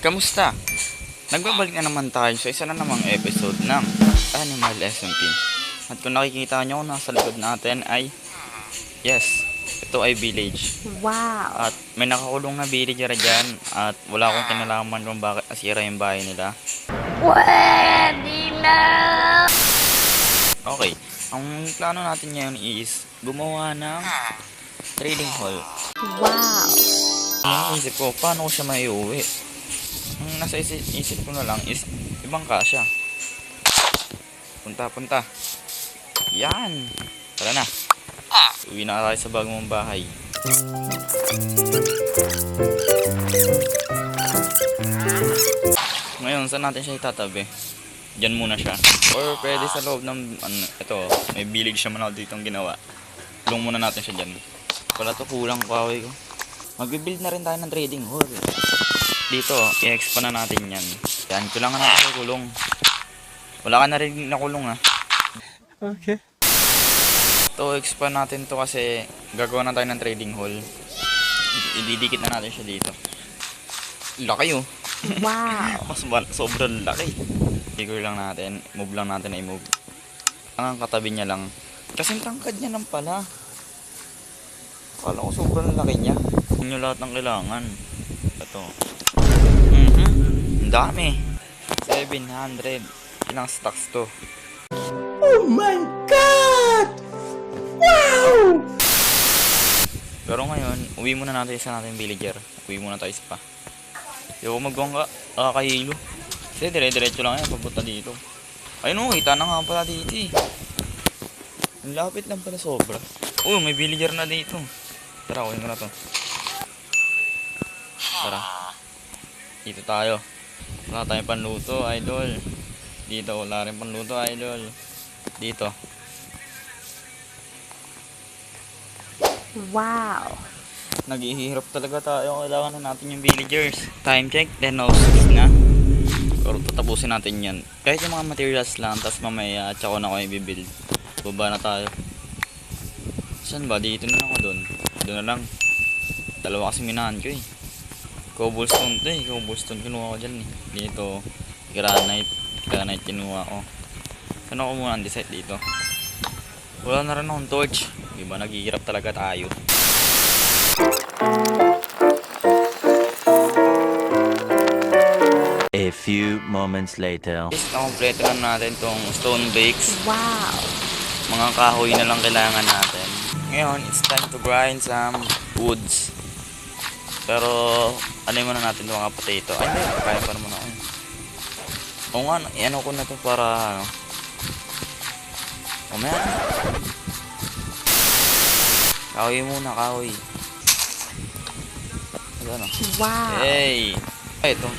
Kamusta? Nagbabalik na naman tayo sa isa na namang episode ng Animal SMP. At kung nakikita nyo, nasa likod natin ay, yes, ito ay village. Wow. At may nakakulong na villager dyan at wala akong kinalaman kung bakit asira yung bahay nila. Pwede na! Okay, ang plano natin ngayon is gumawa ng trading hall. Wow. Ang isip ko, paano ko siya maiuwi? Ang nasa isip ko na lang is ibang kasya. Punta. Yan! Tara na. Uwi na tayo sa bagong bahay. Ngayon, saan natin siya itatabi? Diyan muna siya. Or pwede sa loob ng, ito, may village naman ako ditong ginawa. Tulong muna natin siya dyan. Wala to, kulang kahoy ko. Magbibuild na rin tayo ng trading hall. Dito, i-expand na natin yan. Yan, kailangan natin sa kulong. Wala ka na rin nakulong ha. Okay. To expand natin to kasi gagawa na tayo ng trading hall. Ididikit na natin siya dito. Laki oh. Wow. Sobrang laki. Figure lang natin. Move lang natin na i-move. Ang katabi niya lang. Kasing tangkad niya lang pala. Akala ko sobrang laki niya. Yun yung lahat ng kailangan. Ito. Ang dami. 700. Ilang stocks to? Oh my God! Wow! Pero ngayon, uwi muna natin sa natin villager. Uwi muna tayo sa pa. Di ako magawang kahilo. Kasi dire-diretso lang yan, papunta dito. Ayun o, kita na nga pala dito eh. Ang lapit lang pala sobra. Oh, may villager na dito. Tara, kunin ko na to. Tara. Dito tayo. Wala tayong panluto, idol. Dito, wala rin panluto, idol. Dito. Wow. Naghihirap talaga tayo. Kailangan na natin yung villagers. Time check, 10:06 na. Pero tatapusin natin yan. Kahit yung mga materials lang, tapos mamaya tsaka na ako i-build. Baba na tayo. Saan ba? Dito na lang ako doon. Doon na lang. Dalawa kasi minahan ko eh. Cobblestone to eh. Cobblestone kinuha ko dyan eh. Dito. Granite kinuha ko. Saan ako muna decide dito? Wala na rin akong torch. Diba naghihirap talaga tayo. A few moments later. Nakompleto na natin tong stone bakes. Wow. Mga kahoy na lang kailangan natin. Ngayon, it's time to grind some woods. Pero, ano muna natin itong mga potato. Ay, hindi. Kaya pa naman ako. O nga, ano ko na to para, ano. O man. Kahoy muna, kahoy. Ano? Wow. Hey! Ay, ito.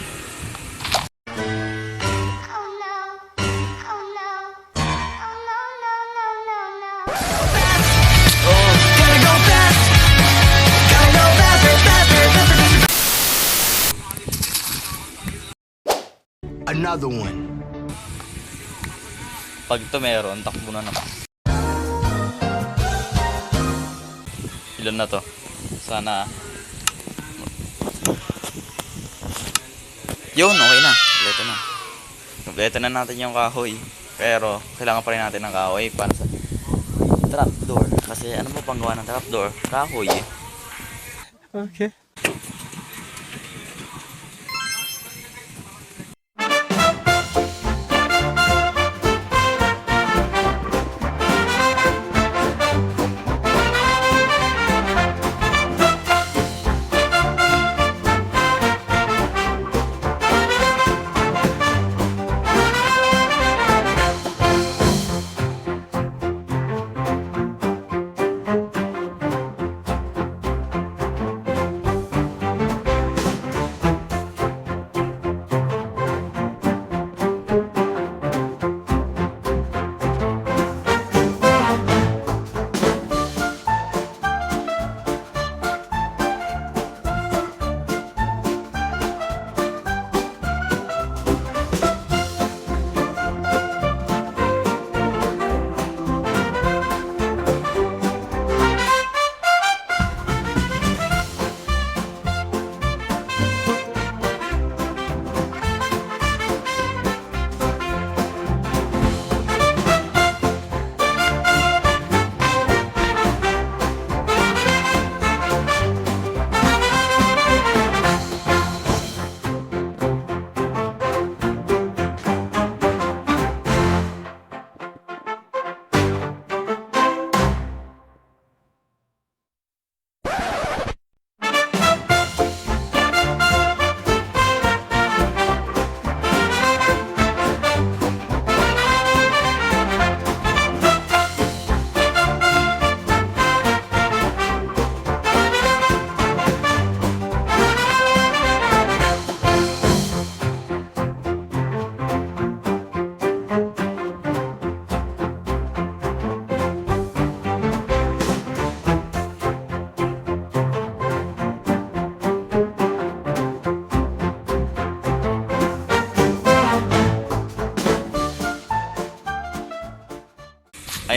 Another one. Pag ito meron, takbo na naman. Ilan na to? Sana. Yun, okay na. Kompleto na. Kompleto na natin yung kahoy. Pero, kailangan pa rin natin ng kahoy para sa trapdoor. Kasi ano mo pang gawa ng trapdoor? Kahoy eh. Okay.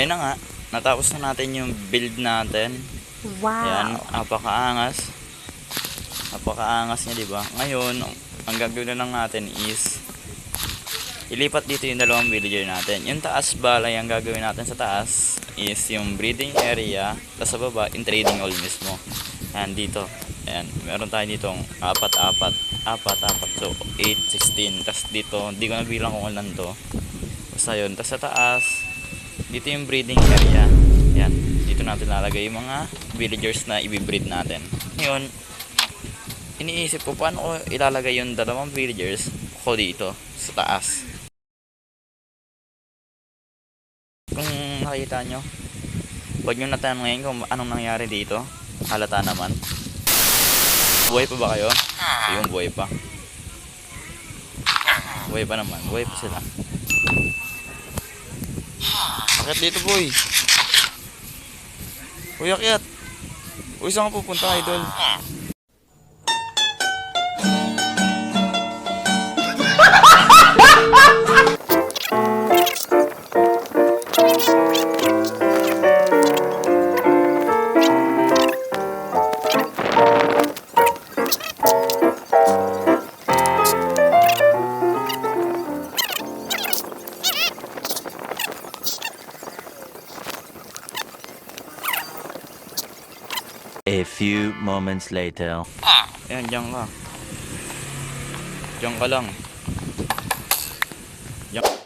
ayun na nga, natapos na natin yung build natin. Ayan, Wow. napakaangas niya, di ba? Ngayon, ang gagawin na lang natin is ilipat dito yung dalawang villager natin. Yung taas balay, ang gagawin natin sa taas is yung breeding area, tapos sa baba, yung trading hall mismo. Ayan, dito. Ayan, meron tayo ditong apat. So, 8, 16. Tapos dito, hindi ko nabilang kung ilan to. Basta yun. Tapos sa taas, dito yung breeding area. Ayan, dito natin lalagay yung mga villagers na ibibreed natin. Ngayon, iniisip ko paano ko ilalagay yung dalawang villagers ko dito sa taas. Kung nakita nyo, huwag nyo natanongin kung anong nangyari dito. Halata naman. Buhay pa ba kayo? Yung buhay pa. Buhay pa naman. Buhay pa sila. Akit dito, boy. Uy, akyat. Uy, saan ka pupunta, idol? A few moments later. Ayan, diyan ka. Diyan ka lang. Diyan.